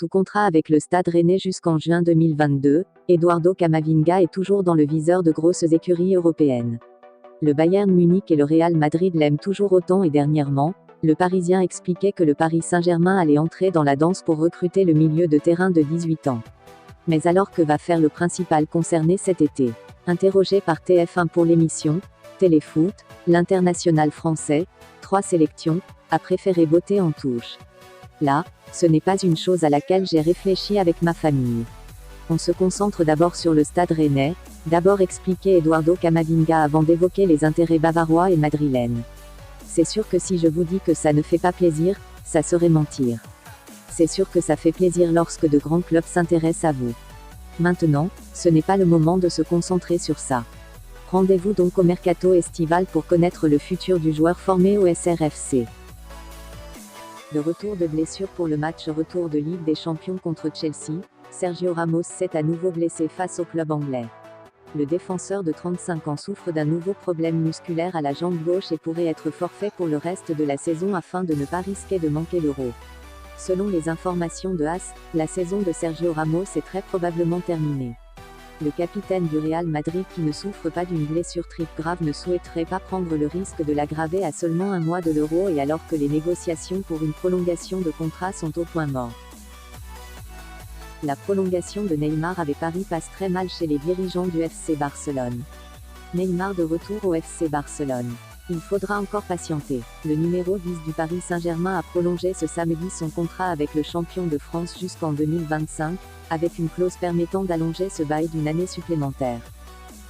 Sous contrat avec le Stade Rennais jusqu'en juin 2022, Eduardo Camavinga est toujours dans le viseur de grosses écuries européennes. Le Bayern Munich et le Real Madrid l'aiment toujours autant et dernièrement, le Parisien expliquait que le Paris Saint-Germain allait entrer dans la danse pour recruter le milieu de terrain de 18 ans. Mais alors que va faire le principal concerné cet été? Interrogé par TF1 pour l'émission Téléfoot, l'international français, 3 sélections, a préféré botter en touche. Là, ce n'est pas une chose à laquelle j'ai réfléchi avec ma famille. On se concentre d'abord sur le Stade Rennais, d'abord expliquait Eduardo Camavinga avant d'évoquer les intérêts bavarois et madrilènes. C'est sûr que si je vous dis que ça ne fait pas plaisir, ça serait mentir. C'est sûr que ça fait plaisir lorsque de grands clubs s'intéressent à vous. Maintenant, ce n'est pas le moment de se concentrer sur ça. Rendez-vous donc au mercato estival pour connaître le futur du joueur formé au SRFC. De retour de blessure pour le match retour de Ligue des Champions contre Chelsea, Sergio Ramos s'est à nouveau blessé face au club anglais. Le défenseur de 35 ans souffre d'un nouveau problème musculaire à la jambe gauche et pourrait être forfait pour le reste de la saison afin de ne pas risquer de manquer l'Euro. Selon les informations de AS, la saison de Sergio Ramos est très probablement terminée. Le capitaine du Real Madrid qui ne souffre pas d'une blessure triple grave ne souhaiterait pas prendre le risque de l'aggraver à seulement un mois de l'Euro et alors que les négociations pour une prolongation de contrat sont au point mort. La prolongation de Neymar avec Paris passe très mal chez les dirigeants du FC Barcelone. Neymar de retour au FC Barcelone. Il faudra encore patienter. Le numéro 10 du Paris Saint-Germain a prolongé ce samedi son contrat avec le champion de France jusqu'en 2025, avec une clause permettant d'allonger ce bail d'une année supplémentaire.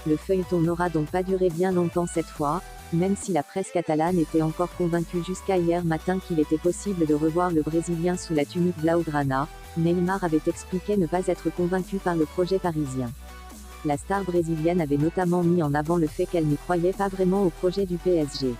Le feuilleton n'aura donc pas duré bien longtemps cette fois, même si la presse catalane était encore convaincue jusqu'à hier matin qu'il était possible de revoir le Brésilien sous la tunique blaugrana. Neymar avait expliqué ne pas être convaincu par le projet parisien. La star brésilienne avait notamment mis en avant le fait qu'elle n'y croyait pas vraiment au projet du PSG.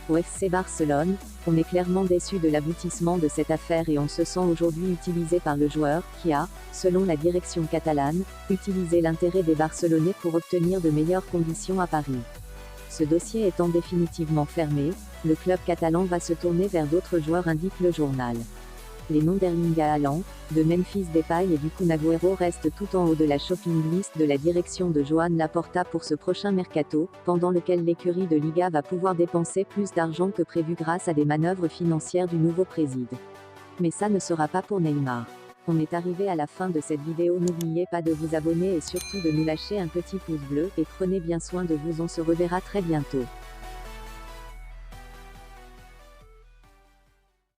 Au FC Barcelone, on est clairement déçu de l'aboutissement de cette affaire et on se sent aujourd'hui utilisé par le joueur, qui a, selon la direction catalane, utilisé l'intérêt des Barcelonais pour obtenir de meilleures conditions à Paris. Ce dossier étant définitivement fermé, le club catalan va se tourner vers d'autres joueurs, indique le journal. Les noms d'Erling Haaland, de Memphis Depay et du Kun Agüero restent tout en haut de la shopping list de la direction de Joan Laporta pour ce prochain mercato, pendant lequel l'écurie de Liga va pouvoir dépenser plus d'argent que prévu grâce à des manœuvres financières du nouveau président. Mais ça ne sera pas pour Neymar. On est arrivé à la fin de cette vidéo, n'oubliez pas de vous abonner et surtout de nous lâcher un petit pouce bleu, et prenez bien soin de vous, on se reverra très bientôt.